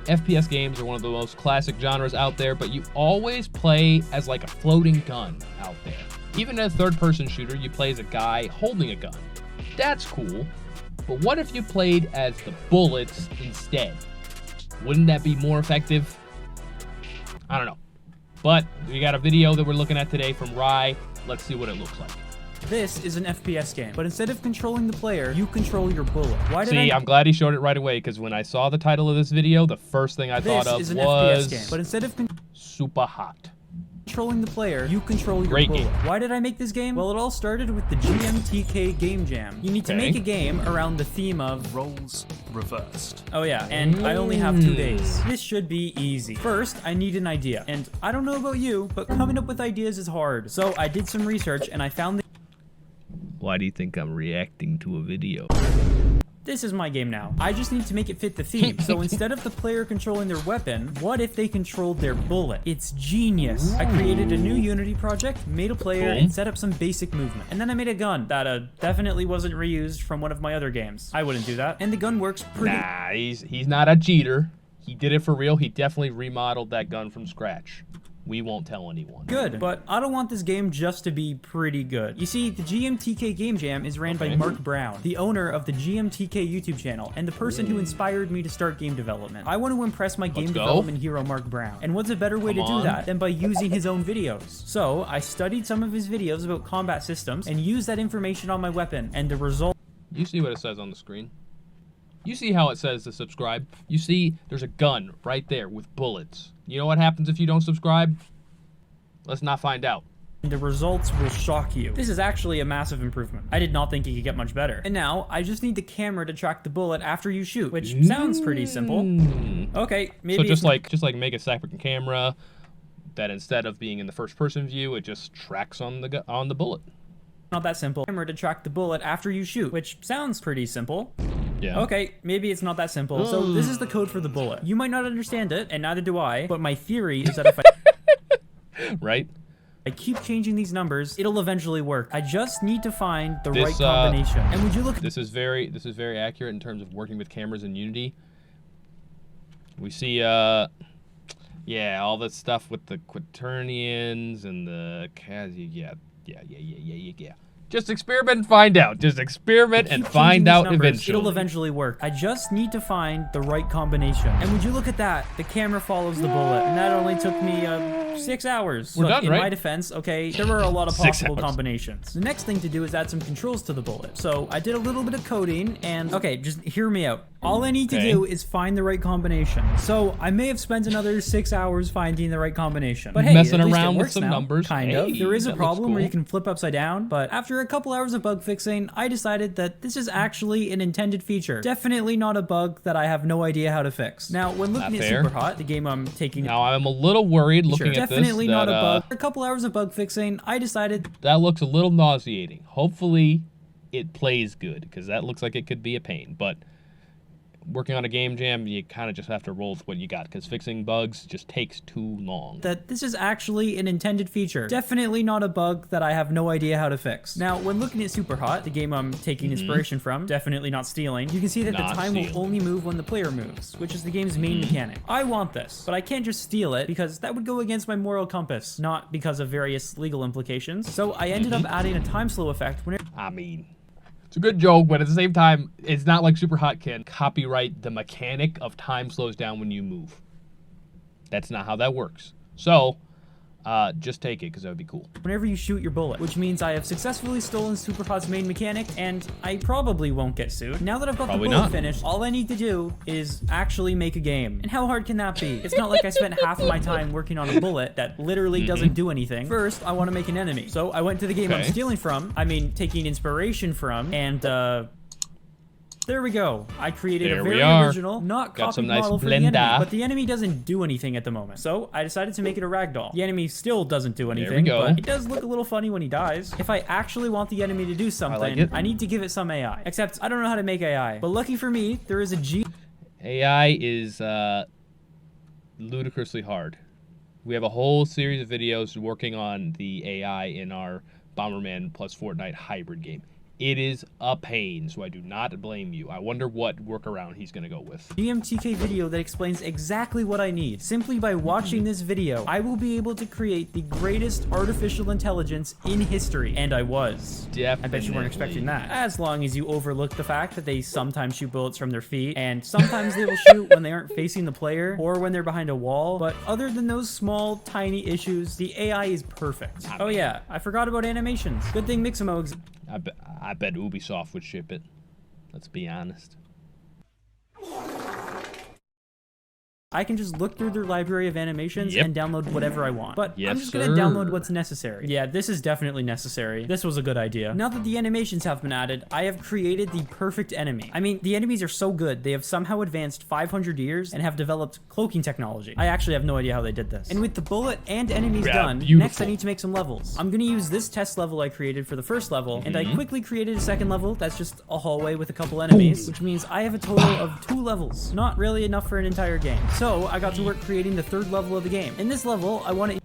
FPS games are one of the most classic genres out there, but you always play as like a floating gun out there. Even in a third-person shooter, you play as a guy holding a gun. That's cool, but what if you played as the bullets instead? Wouldn't that be more effective? I don't know. But we got a video that we're looking at today from Rye. Let's see what it looks like. This is an FPS game, but instead of controlling the player, you control your bullet. I'm glad he showed it right away, because when I saw the title of this video, the first thing I thought of was FPS game, but instead of super hot. Controlling the player, you control your Great bullet. game. Why did I make this game? Well, it all started with the GMTK Game Jam. You need to make a game around the theme of roles reversed. Oh yeah, and I only have 2 days. This should be easy. First, I need an idea. And I don't know about you, but coming up with ideas is hard. So I did some research and I found the... Why do you think I'm reacting to a video? This is my game now. I just need to make it fit the theme. So instead of the player controlling their weapon, what if they controlled their bullet? It's genius. I created a new Unity project, made a player, and set up some basic movement. And then I made a gun that definitely wasn't reused from one of my other games. I wouldn't do that. And the gun works pretty... Nah, he's not a cheater. He did it for real. He definitely remodeled that gun from scratch. We won't tell anyone. Good, but I don't want this game just to be pretty good. You see, the GMTK Game Jam is ran by Mark Brown, the owner of the GMTK YouTube channel, and the person who inspired me to start game development. I want to impress my game development hero, Mark Brown. And what's a better way to do that than by using his own videos? So, I studied some of his videos about combat systems and used that information on my weapon, and the result... You see what it says on the screen? You see how it says to subscribe? You see there's a gun right there with bullets. You know what happens if you don't subscribe? Let's not find out. The results will shock you. This is actually a massive improvement. I did not think it could get much better. And now, I just need the camera to track the bullet after you shoot, which sounds pretty simple. Okay, maybe so just like make a separate camera that instead of being in the first person view, it just tracks on the bullet. Not that simple. Camera to track the bullet after you shoot, which sounds pretty simple. Yeah. Okay, maybe it's not that simple. So this is the code for the bullet. You might not understand it, and neither do I, but my theory is that if right? I keep changing these numbers, it'll eventually work. I just need to find the right combination. And would you look... This is very accurate in terms of working with cameras in Unity. We see, yeah, all that stuff with the quaternions and the... Yeah. Just experiment and find out. Just experiment and find out eventually. It'll eventually work. I just need to find the right combination. And would you look at that? The camera follows the bullet. And that only took me 6 hours. We're done, in right? my defense, okay, there were a lot of possible combinations. The next thing to do is add some controls to the bullet. So I did a little bit of coding and, okay, just hear me out. All I need to do is find the right combination. So I may have spent another 6 hours finding the right combination. But hey, messing at least around it with works some now, numbers. Kind of. There is a problem where cool. you can flip upside down, but after a couple hours of bug fixing, I decided that this is actually an intended feature. Definitely not a bug that I have no idea how to fix. Now, when looking at Superhot, the game I'm taking... Now, I'm a little worried looking at this. Definitely not a bug. After a couple hours of bug fixing, I decided... That looks a little nauseating. Hopefully, it plays good, because that looks like it could be a pain, but... Working on a game jam, you kind of just have to roll with what you got, because fixing bugs just takes too long. That this is actually an intended feature. Definitely not a bug that I have no idea how to fix. Now, when looking at Superhot, the game I'm taking inspiration from, definitely not stealing, you can see that the time will only move when the player moves, which is the game's main mechanic. I want this, but I can't just steal it, because that would go against my moral compass, not because of various legal implications. So I ended up adding a time slow effect whenever... I mean... It's a good joke, but at the same time, it's not like Superhot can copyright the mechanic of time slows down when you move. That's not how that works. So, just take it, because that would be cool. Whenever you shoot your bullet, which means I have successfully stolen Superhot's main mechanic, and I probably won't get sued. Now that I've got the bullet finished, all I need to do is actually make a game. And how hard can that be? It's not like I spent half of my time working on a bullet that literally doesn't do anything. First, I want to make an enemy. So I went to the game I'm stealing from, taking inspiration from, and there we go. I created a very original, not copied model for the enemy, but the enemy doesn't do anything at the moment. So I decided to make it a ragdoll. The enemy still doesn't do anything, but it does look a little funny when he dies. If I actually want the enemy to do something, I need to give it some AI. Except I don't know how to make AI. But lucky for me, there is a AI is ludicrously hard. We have a whole series of videos working on the AI in our Bomberman plus Fortnite hybrid game. It is a pain, so I do not blame you. I wonder what workaround he's gonna go with. GMTK video that explains exactly what I need. Simply by watching this video, I will be able to create the greatest artificial intelligence in history. And I was. Definitely. I bet you weren't expecting that. As long as you overlook the fact that they sometimes shoot bullets from their feet, and sometimes they will shoot when they aren't facing the player, or when they're behind a wall. But other than those small, tiny issues, the AI is perfect. Oh yeah, I forgot about animations. Good thing Mixamo I bet Ubisoft would ship it. Let's be honest. I can just look through their library of animations and download whatever I want. But I'm just gonna sir. download what's necessary. Yeah, this is definitely necessary. This was a good idea. Now that the animations have been added, I have created the perfect enemy. I mean, the enemies are so good, they have somehow advanced 500 years and have developed cloaking technology. I actually have no idea how they did this. And with the bullet and enemies done, next I need to make some levels. I'm gonna use this test level I created for the first level, and I quickly created a second level that's just a hallway with a couple enemies, which means I have a total of 2 levels. Not really enough for an entire game. So I got to work creating the third level of the game. In this level, I want to...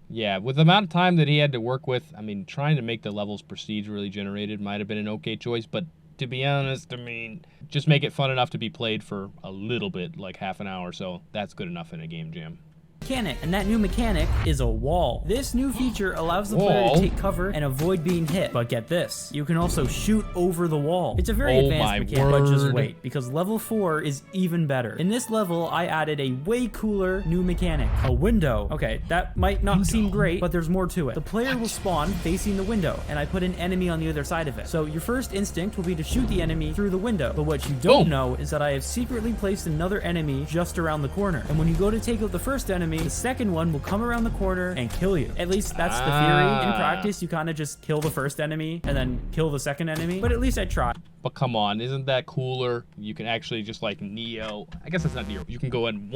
Yeah, with the amount of time that he had to work with, I mean, trying to make the levels procedurally generated might have been an okay choice, but to be honest, I mean, just make it fun enough to be played for a little bit, like half an hour, so that's good enough in a game jam. Mechanic, and that new mechanic is a wall. This new feature allows the player to take cover and avoid being hit. But get this, you can also shoot over the wall. It's a very advanced mechanic, but just wait, because level 4 is even better. In this level, I added a way cooler new mechanic, a window. Okay, that might not seem great, but there's more to it. The player will spawn facing the window, and I put an enemy on the other side of it. So your first instinct will be to shoot the enemy through the window. But what you don't know is that I have secretly placed another enemy just around the corner. And when you go to take out the first enemy, the second one will come around the corner and kill you. At least that's the theory. In practice, you kind of just kill the first enemy and then kill the second enemy. But at least I tried. But come on, isn't that cooler? You can actually just like Neo. I guess that's not Neo. You can go and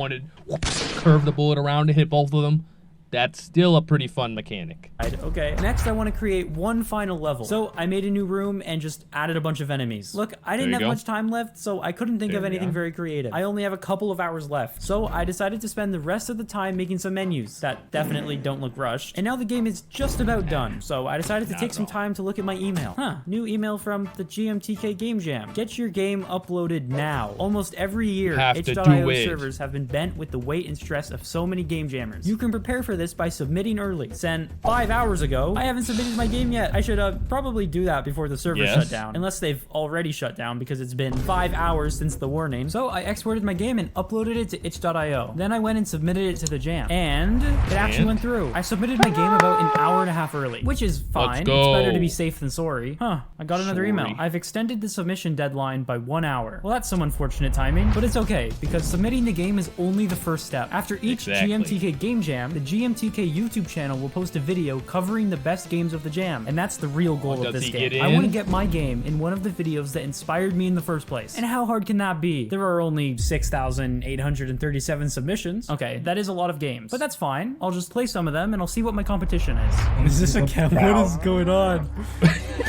curve the bullet around to hit both of them. That's still a pretty fun mechanic. Okay, next I want to create one final level. So I made a new room and just added a bunch of enemies. Look, I didn't have much time left, so I couldn't think of anything very creative. I only have a couple of hours left. So I decided to spend the rest of the time making some menus that definitely don't look rushed. And now the game is just about done. So I decided to take some time to look at my email. New email from the GMTK Game Jam. Get your game uploaded now. Almost every year, itch.io servers have been bent with the weight and stress of so many game jammers. You can prepare for this by submitting early. Sent 5 hours ago. I haven't submitted my game yet. I should probably do that before the server shut down. Unless they've already shut down because it's been 5 hours since the warning. So I exported my game and uploaded it to itch.io. Then I went and submitted it to the jam. And it actually went through. I submitted my game about an hour and a half early, which is fine. It's better to be safe than sorry. I got another email. I've extended the submission deadline by 1 hour. Well, that's some unfortunate timing, but it's okay because submitting the game is only the first step. After each GMTK game jam, the GMTK YouTube channel will post a video covering the best games of the jam, and that's the real goal of this game. I want to get my game in one of the videos that inspired me in the first place. And how hard can that be? There are only 6,837 submissions. Okay, that is a lot of games, but that's fine. I'll just play some of them and I'll see what my competition is. Is this a cam? What is going on?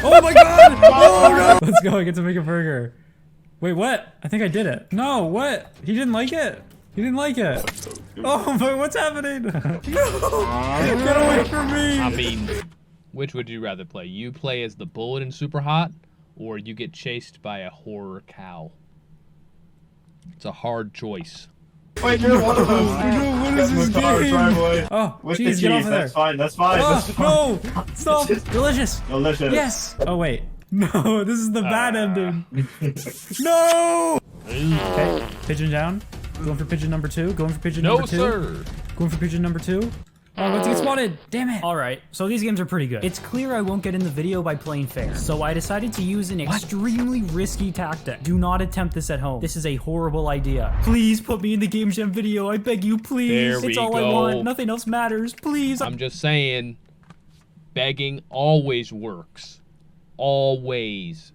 Oh my god! Oh no! Let's go, I get to make a burger. Wait, what? I think I did it. No, what? He didn't like it? He didn't like it. Oh, but what's happening? No! Get away from me! I mean, which would you rather play? You play as the bullet in Super Hot, or you get chased by a horror cow? It's a hard choice. Wait, you're one of those. What is this game? Oh, with cheese, the get off cheese, of there. that's fine, that's fine. Oh, That's fine. no! Stop! Delicious! Delicious. Yes! Oh, wait. No, this is the bad ending. No! Okay, pigeon down. Going for pigeon number 2. Going for pigeon number 2. No, sir. Going for pigeon number 2. Oh, I'm about to get spotted. Damn it. All right, so these games are pretty good. It's clear I won't get in the video by playing fair. So I decided to use an extremely risky tactic. Do not attempt this at home. This is a horrible idea. Please put me in the Game Jam video. I beg you, please. It's all I want. Nothing else matters. Please. I'm just saying, begging always works. Always.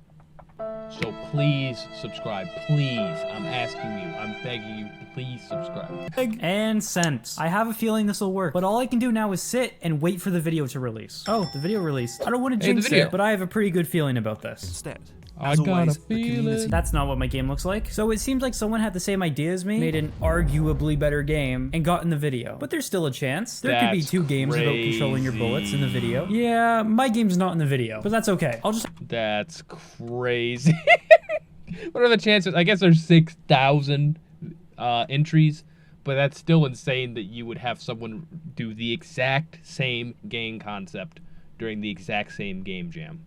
So please subscribe. Please. I'm asking you. I'm begging you. Please subscribe. And sent. I have a feeling this will work, but all I can do now is sit and wait for the video to release. Oh, the video released. I don't want to jinx it, but I have a pretty good feeling about this. Instead, I got a feeling. That's not what my game looks like. So it seems like someone had the same idea as me, made an arguably better game, and got in the video. But there's still a chance. There could be 2 games about controlling your bullets in the video. Yeah, my game's not in the video, but that's okay. I'll just... That's crazy. What are the chances? I guess there's 6,000 entries, but that's still insane that you would have someone do the exact same game concept during the exact same game jam.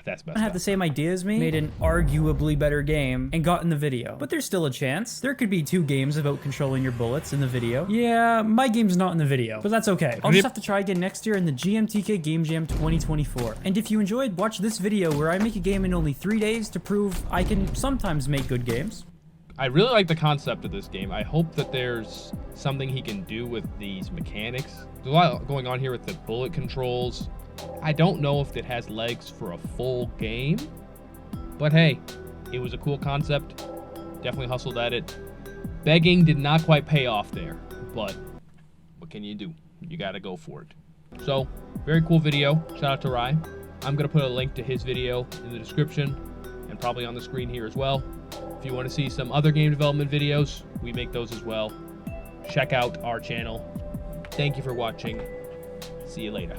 That's messed up. Had the same idea as me, made an arguably better game, and got in the video. But there's still a chance. There could be 2 games about controlling your bullets in the video. Yeah, my game's not in the video, but that's okay. I'll just have to try again next year in the GMTK Game Jam 2024. And if you enjoyed, watch this video where I make a game in only 3 days to prove I can sometimes make good games. I really like the concept of this game. I hope that there's something he can do with these mechanics. There's a lot going on here with the bullet controls. I don't know if it has legs for a full game, but hey, it was a cool concept. Definitely hustled at it. Begging did not quite pay off there, but what can you do? You gotta go for it. So, very cool video. Shout out to Rye. I'm gonna put a link to his video in the description and probably on the screen here as well. If you want to see some other game development videos, we make those as well. Check out our channel. Thank you for watching. See you later.